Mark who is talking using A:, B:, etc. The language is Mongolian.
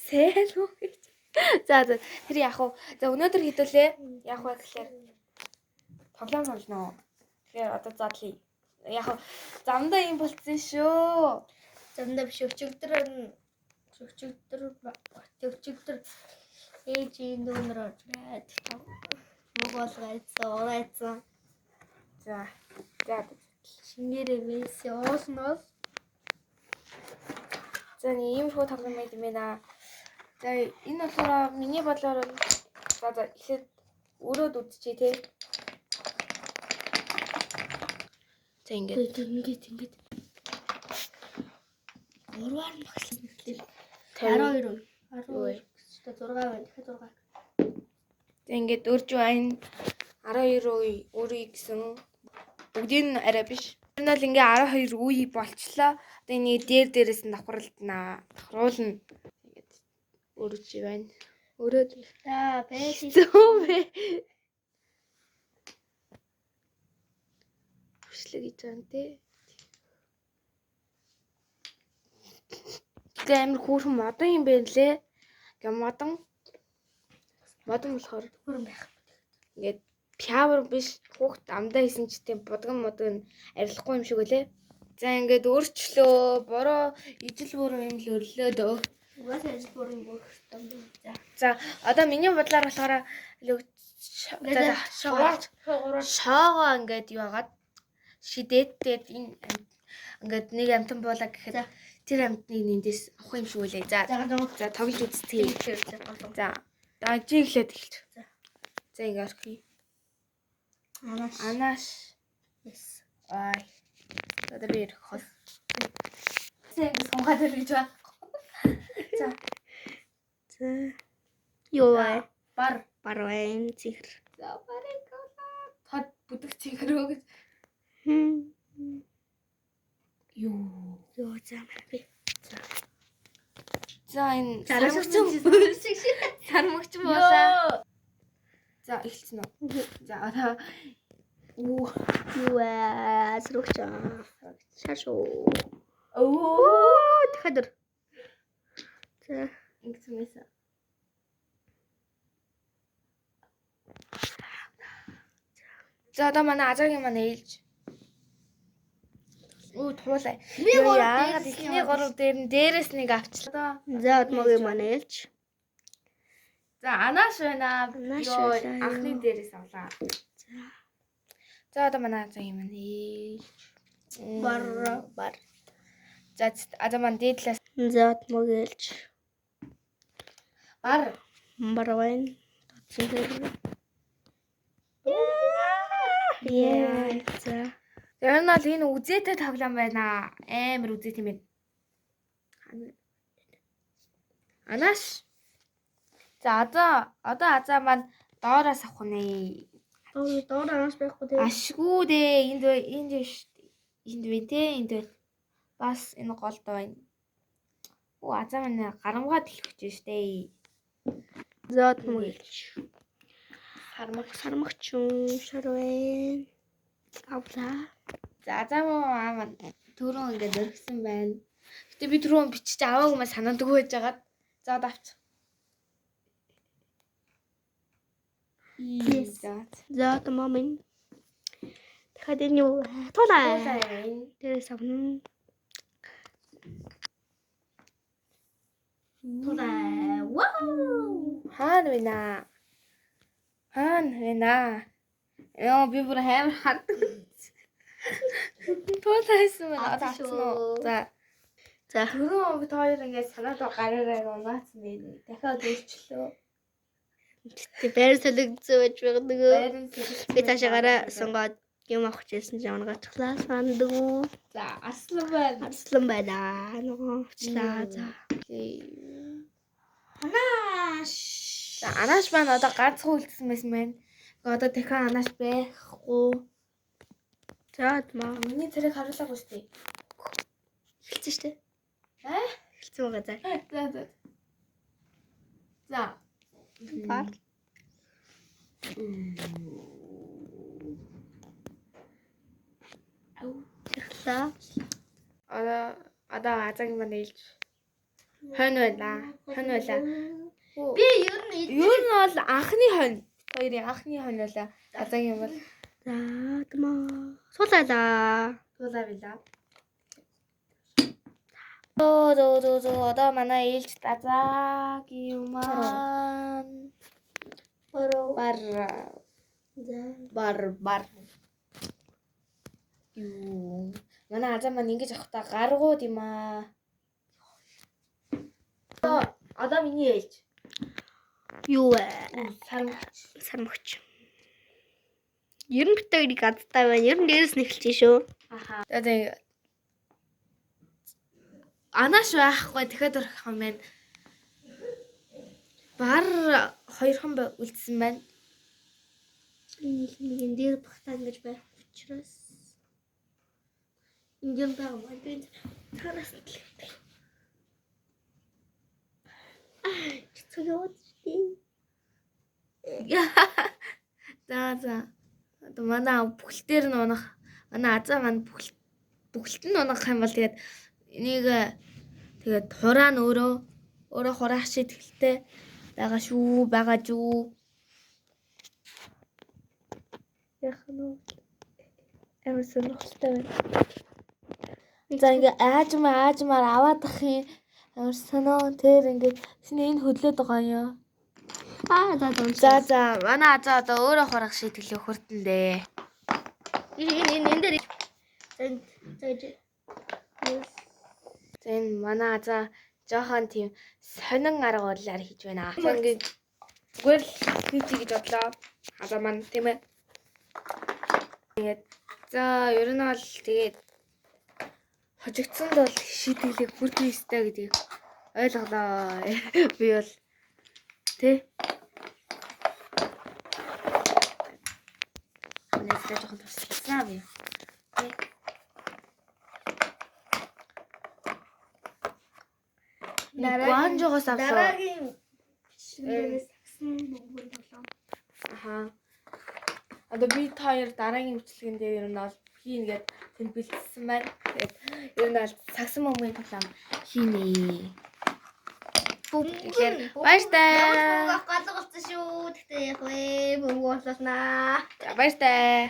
A: Сайн уу гэж. За тэр яах вэ? За өнөөдөр хэдүүлээ. Яах вэ гэхээр тоглоом сонно. Тэгэхээр одоо задлаа. Яах вэ? Замдаа юм болцсон шүү.
B: Замдаа биш өчигдөр ээжийн дүүнэр орж байд. Мөгөөлгайцсан.
A: За
B: шингээрээ месси уулнаас.
A: за ийм хөө тоглоом байт юм байна. За энэ болохоор миний бодлоор за ихэд өрөөд үдчихье те. За ингээд.
B: Урваар магсан хэлээ. 12. 6 байна. Дахиад 6.
A: За ингээд өрж байна. 12 үрий гэсэн бүгдийг нь арай биш. Энэ бол ингээ 12 үе болчлоо. Одоо энийг дээрээс нь давхруулна. Ингээд өрж байна. Өрөөд.
B: За байж.
A: Хүчлэг гэж байна те. Тэгээ амир хүүхэн модон юм байна лээ. Гэ модон болохоор
B: Хөрөн байх.
A: ингээд пявер биш хүүхд амдаа хийсэн ч тийм будган модон арилахгүй юм шиг үлээ. За ингээд өөрчлөө. Бороо ижил бүрэн юм л өрлөө дөө.
B: Угаасаа ажил бүрэн бүх юм.
A: За одоо миний бодлоор болохоор шоогоо ингээд юу агаад шидээдтэй энэ ингээд нэг амтан буулаа гэхэд тэр амтныг нэндээс авах юм шиг үлээ. За тоглож үзтээ. За жиглээд эхэлж. За ингээд орхи. Анаш.
B: Yes.
A: Ай. Одоо би хол. Сайн сонгоод ирж байгаа. За.
B: Юу вэ?
A: Бар
B: Барвайн чихэр.
A: За барыг тод бүдэг чихрөө гэж. Юу
B: замаа би.
A: За энэ
B: Сармагч болоо.
A: За эхэлсэн үү? За одоо
B: Юу сармагч. Шашуу. Дахиад. За
A: ингэсэн байсан. За одоо манай азагийн манай ээлж. Туулаа. Яагаад ихний 3 дээр нь дээрээс нэг авчлаа.
B: За одмогийн манай ээлж.
A: За анаш байна. Йоо анхны дээрээс авлаа. За одоо манай азагийн манай ээлж.
B: Бар.
A: За одоо манай дээдлээс.
B: За одмогийн ээлж. Барвайн. Чихэр. За.
A: Тэр нь бол энэ үзээтэй тоглоом байна. Амар үзээ тийм ээ. Анаш. За одоо азаа маань доороос авах нэ.
B: Доор анаш байхгүй тийм.
A: Ашгүй дээ. Энд вэ те. Энд байна. Бас энэ голд байна. Азаа маань гарамгаа дэлгэж штэ.
B: За одмогийн сармагч шарвэн. Авлаа.
A: За азаа түрүүн ингээд өргсөн байна. Гэтэ би түрүүн бичиж аваагүй маа санаадаг байж байгаа. За давч.
B: За томомын. Дахиад энэ юу? Туулаа. Дээрээс авна. Туулаа. Вау!
A: Хаана вэ? Яа би бүр амар хат. Туулаасан байна.
B: Авчихсан. За
A: түрүүн бид хоёр ингээд санаад гараараа унаацсан байна. Дахиад өөрчлөө.
B: Тэг байр солигдсон байж байгаа нөгөө. Би таашаагаараа сонгоод юм авах гэсэн чинь унгаачлаа сандгүй.
A: За арслан байна.
B: Нөгөө авчлаа. За.
A: Анаш. За анаш маань одоо ганцхан үлдсэн байсан байна. Одоо дахин анаш байхгүй.
B: За маа.
A: Миний царайг харуулаагүй шүү дээ.
B: Эхэлсэн шүү дээ. Эхэлсэн байгаа за. За. Бар. Чихлаа.
A: Одоо азагийн маань ээлж. Хонь байлаа. Хонь байлаа.
B: Би ер нь
A: Ер нь бол анхны хонь. Хоёрын анхны хонь байлаа. Азагийн бол
B: за тэмээ. Суулаа.
A: туулаа байлаа. Дөө одоо манай ээлж Азагийн маань бар. Юу. Манай Азаа маань ингэж авахтаа гаргууд юм аа. Одоо миний ээлж.
B: Юу вэ?
A: Сармагч.
B: Ер нь битээ ирийг адтай байна. Ер нь дээрээс нь эхэлж шүү.
A: Аха. Тэгээ анааш байхгүй дахиад орох юм байна. Бар 2 хон үлдсэн байна.
B: Нэг дээр багтаа ингэж байх учраас ингээд байгаа юм. Би тараас нь л. Чицгөөд тий.
A: За. Одоо манай бүхэлдээр нь унах. Манай Азаа маань бүхэлд нь унах юм бол тэгээд энийг тэгээд хураа нь өөрөө хураах шийдэлтэй байгаа шүү. Яг нь амар сонирхолтой байна. За ингээ аажмаар аваад ах юм. Амар сонио тэр ингээ энэ хөдлөөд байгаа юм. За манай Азаа одоо өөрөө хурах шийдэлээ хүртэндээ.
B: Энэ дээр
A: За энэ манай Азаа жоохон тийм сонин арга барилаар хийж байна. Ингээ зүгээр л хийчих гэж бодлоо. Азаа маань тийм ээ. Тэгээд за ер нь бол тэгээд хожигдсонд бол шийдэлийг хүртэх ёстой гэдгийг ойлголоо. Би бол тий. Нэстэй жоохон тусласан би. Гуанжоогоос авлаа.
B: дараагийн шинжлээс сагсан бөмбөр болоо.
A: Аха. Одоо би та хоёр дараагийн бичлэгэн дээр ер нь бол хийнгээд тэнд бэлдсэн байна. Тэгээд ер нь бол сагсан бөмбөгийн тоглоом хийнэ. Тэгэхээр баяртай.
B: Галга болсон шүү. Тэгтээ яг вэ бөмбөг болснаа.
A: Баяртай.